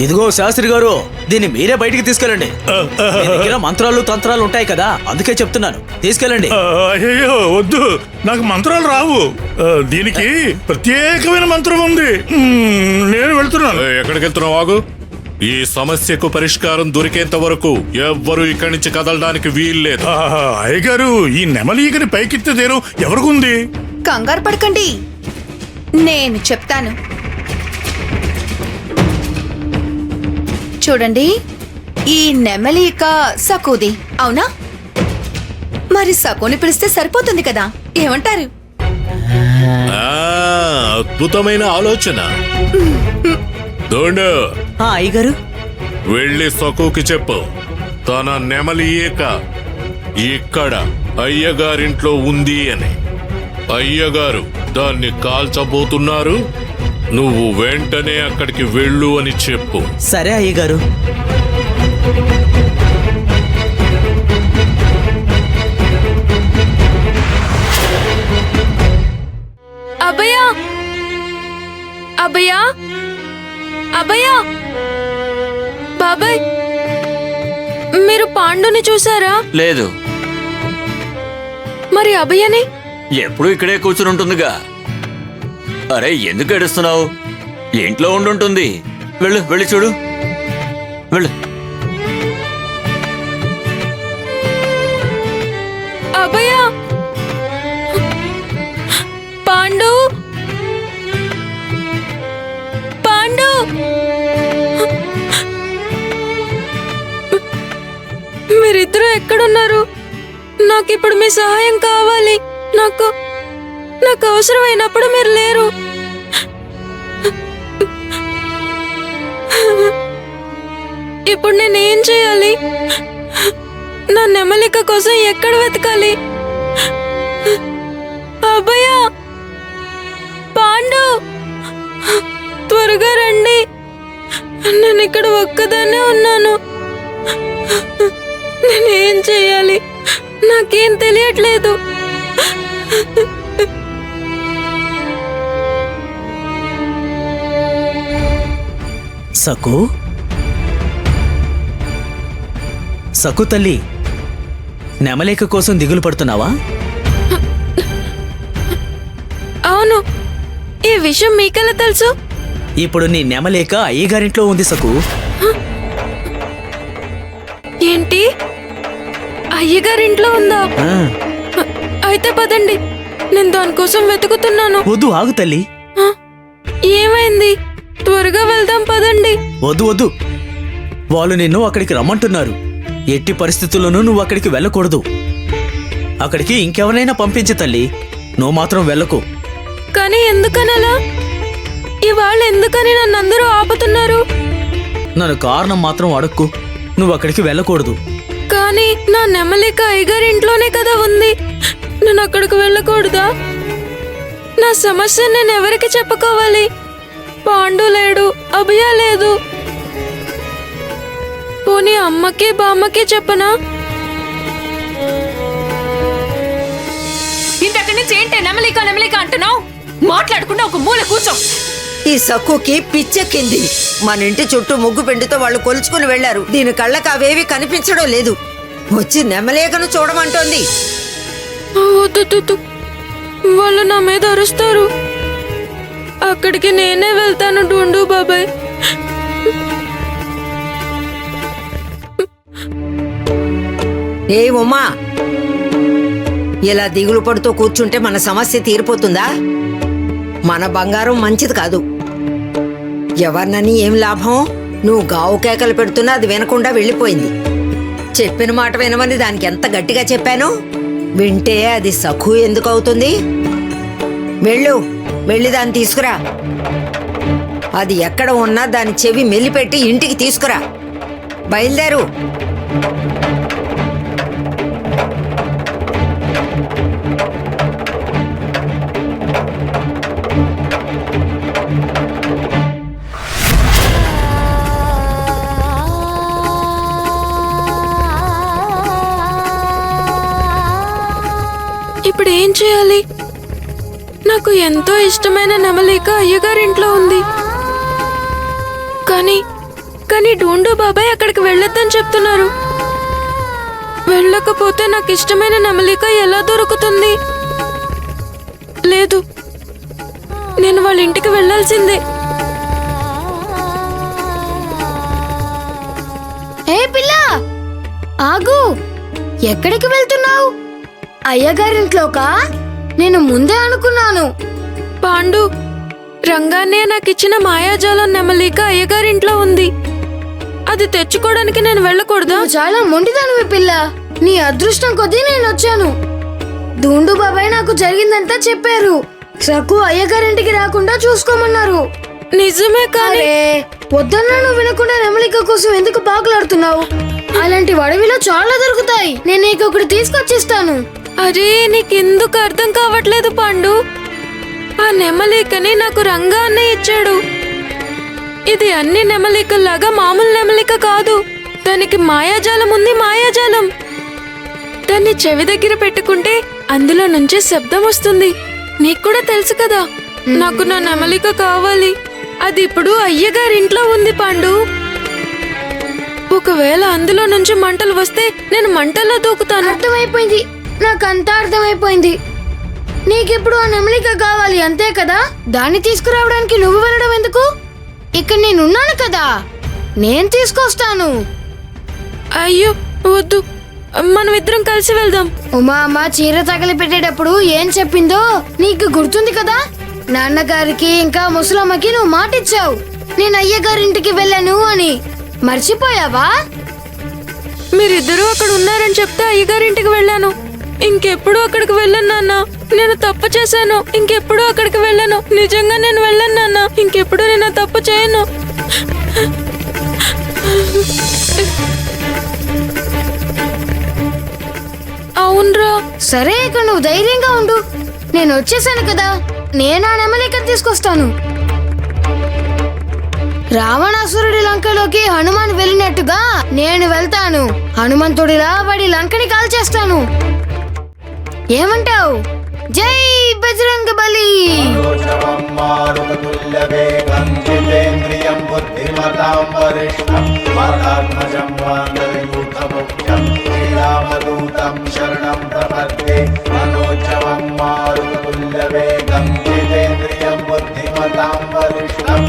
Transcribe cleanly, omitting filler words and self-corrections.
ఇదిగో శాస్త్రి గారు, దీన్ని మీరే బయటికి తీసుకెళ్ళండి. మీ దగ్గర మంత్రాలు తంత్రాలు ఉంటాయి కదా, అందుకే చెప్తున్నాను, తీసుకెళ్ళండి. అయ్యో వద్దు, నాకు మంత్రాలు రావు. దీనికి ప్రత్యేకమైన మంత్రం ఉంది. నేను వెళ్తున్నాను. ఎక్కడికి వెళ్తున్నావు? ఆగు. ఈ సమస్యకు పరిష్కారం దొరికేంత వరకు ఎవ్వరూ ఇక్కడి నుంచి కదలడానికి వీల్లేదు. అయ్యగారు, ఈ నెమలీగని పైకెత్తేదేను ఎవరికుంది? కంగారు పడకండి, నేను చెప్తాను. చూడండి, ఈ నెమలిక సకుది అవునా? మరి సకుని పిలిస్తే సరిపోతుంది కదా, ఏమంటారు? అద్భుతమైన ఆలోచన. దోండు, అయ్యగారు, వెళ్ళి సకుకి చెప్పు, తన నెమలి ఈక ఇక్కడ అయ్యగారింట్లో ఉంది అని. అయ్యగారు దాన్ని కాల్చబోతున్నారు, నువ్వు వెంటనే అక్కడికి వెళ్ళు అని చెప్పు. సరే అయ్యగారు. అభయా, అభయా, అభయా, బాబాయ్, మీరు పాండుని చూసారా? లేదు. మరి అభయని? ఎప్పుడు ఇక్కడే కూర్చుని ఉంటుందిగా. అరే, ఎందుకు ఏడుస్తున్నావు? ఇంట్లో ఉండుంటుంది. వెళ్ళు, వెళ్ళి చూడు, వెళ్ళు. అభయా, పాండు, పాండు, మీరిద్దరూ ఎక్కడున్నారు? నాకిప్పుడు మీ సహాయం కావాలి. నాకు అవసరమైనప్పుడు మీరు లేరు. ఇప్పుడు నేనేం చేయాలి? నా నెమలిక కోసం ఎక్కడ వెతకాలి? అభయ, పాండు, త్వరగా రండి. నేను ఇక్కడ ఒక్కదాన్నే ఉన్నాను. నేనేం చేయాలి? నాకేం తెలియట్లేదు. సకు, సకు తల్లి, నెమలేక కోసం దిగులు పడుతున్నావా? అవును, ఈ విషయం మీకెలా తెలుసు? ఇప్పుడు నీ నెమలేక అయ్యగారింట్లో ఉంది సకు. ఏంటి, అయ్యగారింట్లో ఉందా? అయితే పదండి, నేను దానికోసం వెతుకుతున్నాను. వద్దు, ఆగు తల్లి. ఏమైంది? త్వరగా వెళ్దాం, పదండి. వద్దు వద్దు, వాళ్ళు నిన్ను అక్కడికి రమ్మంటున్నారు. ఎట్టి పరిస్థితుల్లోనూ నువ్వు అక్కడికి వెళ్ళకూడదు. అక్కడికి ఇంకెవరైనా పంపించే తల్లి, నువ్వు మాత్రం వెళ్ళకు. కానీ ఎందుకనలా? ఇవాళ ఎందుకని నన్నందరూ ఆపుతున్నారు? నన్ను కారణం మాత్రం అడక్కు. నువ్వు అక్కడికి వెళ్ళకూడదు. కానీ నా నెమలిక అయ్యగారి ఇంట్లోనే కదా ఉంది. నేను అక్కడికి వెళ్ళకూడదా? నా సమస్య నేను ఎవరికి చెప్పుకోవాలి? పాండు లేడు, అభయ లేదు. పోనీ అమ్మకి బామ్మకి చెప్పనా? ఇంతకడి నుంచి ఏంటే నెమలిక నెమలిక అంటున్నావు? మాట్లాడకుండా ఒక మూల కూర్చో. ఈ సక్కుకి పిచ్చెక్కింది. మన ఇంటి చుట్టూ ముగ్గు పిండితో వాళ్ళు కొలుచుకుని వెళ్లారు. దీని కళ్ళకు అవేవి కనిపించడం లేదు. వచ్చి నెమలేకను చూడమంటోంది. వద్దు, వాళ్ళు నా మీద అరుస్తారు. అక్కడికి నేనే వెళ్తాను డూండు బాబాయ్. ఏ ఉమ్మా, ఇలా దిగులు పడుతూ కూర్చుంటే మన సమస్య తీరిపోతుందా? మన బంగారం మంచిది కాదు. ఎవరినని ఏం లాభం? నువ్వు గావు కేకలు పెడుతున్నా అది వినకుండా వెళ్ళిపోయింది. చెప్పిన మాట వినమని దానికి ఎంత గట్టిగా చెప్పాను. వింటే అది సఖు ఎందుకు అవుతుంది? వెళ్ళి దాన్ని తీసుకురా. అది ఎక్కడ ఉన్నా దాని చెవి మెల్లిపెట్టి ఇంటికి తీసుకురా. బయలుదేరు. ఇప్పుడు ఏం చేయాలి? నాకు ఎంతో ఇష్టమైన నెమలిక అయ్యగారింట్లో ఉంది. కానీ కానీ డూండు బాబాయ్ అక్కడికి వెళ్ళొద్దని చెప్తున్నారు. వెళ్ళకపోతే నాకు ఇష్టమైన నెమలిక ఎలా దొరుకుతుంది? లేదు, నేను వాళ్ళ ఇంటికి వెళ్ళాల్సిందే. ఏ పిల్ల, ఆగు. ఎక్కడికి వెళ్తున్నావు? అయ్యగారింట్లోకా? నేను ముందే అనుకున్నాను. పాండు, రంగానే నాకిచ్చిన మాయాజాలం నెమలిక అయ్యగారింట్లో ఉంది. అది తెచ్చుకోవడానికి నేను వెళ్ళకూడదా? నువ్వు చాలా మొండిదానివి పిల్ల. నీ అదృష్టం కొద్దీ నేను వచ్చాను. దూండు బాబాయ్ నాకు జరిగిందంతా చెప్పారు. సకు అయ్యగారింటికి రాకుండా చూసుకోమన్నారు. నిజమే, కానీ అరే, వద్దన్నా నువ్వు వినకుండా నెమలిక కోసం ఎందుకు పాకులాడుతున్నావు? అలాంటి అడవిలో చాలా దొరుకుతాయి. నేను నీకు ఒకటి తీసుకొచ్చిస్తాను. అరే, నీకెందుకు అర్థం కావట్లేదు పాండు? ఆ నెమలికని నాకు రంగా అన్నయ్య ఇచ్చాడు. ఇది అన్ని నెమలికల్లాగా మామూలు నెమలిక కాదు. దానికి మాయాజాలం ఉంది, మాయాజాలం. దాన్ని చెవి దగ్గర పెట్టుకుంటే అందులో నుంచి శబ్దం వస్తుంది. నీకు కూడా తెలుసు కదా. నాకు నా నెమలిక కావాలి. అది ఇప్పుడు అయ్యగారింట్లో ఉంది పాండు. ఒకవేళ అందులో నుంచి మంటలు వస్తే నేను మంటల్లో దూకుతాను. అర్థమైపోయింది, నాకంతా అర్థమైపోయింది. నీకిప్పుడు ఆ నెమలిక కావాలి అంతే కదా? దాన్ని తీసుకురావడానికి నువ్వు వెళ్ళడం ఎందుకు? ఇక్కడ నేనున్నాను కదా, నేను తీసుకొస్తాను. అయ్యో వద్దు, మనం ఇద్దరం కలిసి వెళ్దాం. ఉమా అమ్మ చీర తగిలి పెట్టేటప్పుడు ఏం చెప్పిందో నీకు గుర్తుంది కదా? నాన్నగారికి ఇంకా ముసలమ్మకి నువ్వు మాటిచ్చావు, నేను అయ్యగారింటికి వెళ్ళాను అని. మర్చిపోయావా? మీరిద్దరూ అక్కడ ఉన్నారని చెప్తే అయ్యగారింటికి వెళ్ళాను. ఇంకెప్పుడు అక్కడికి వెళ్ళను నాన్న. నేను తప్పు చేశాను. ఇంకెప్పుడు అక్కడికి వెళ్ళను. నిజంగా నేను వెళ్ళను నాన్న. ఇంకెప్పుడు నేను ఆ తప్పు చేయను. అవునరా. సరే, ఇక నువ్వు ధైర్యంగా ఉండు. నేను వచ్చేసాను కదా, నేను ఆ నెమలిక తీసుకొస్తాను. రావణాసురుడి లంకలోకి హనుమాన్ వెళ్ళినట్టుగా నేను వెళ్తాను. హనుమంతుడిలా వాడి లంకని కాల్చేస్తాను. ఏమంటావు? జై బజరంగ బలి. శరణం ప్రపద్యే మనోజవం మారుతుల్య వేగం జితేంద్రియం బుద్ధిమతాం వరిష్టం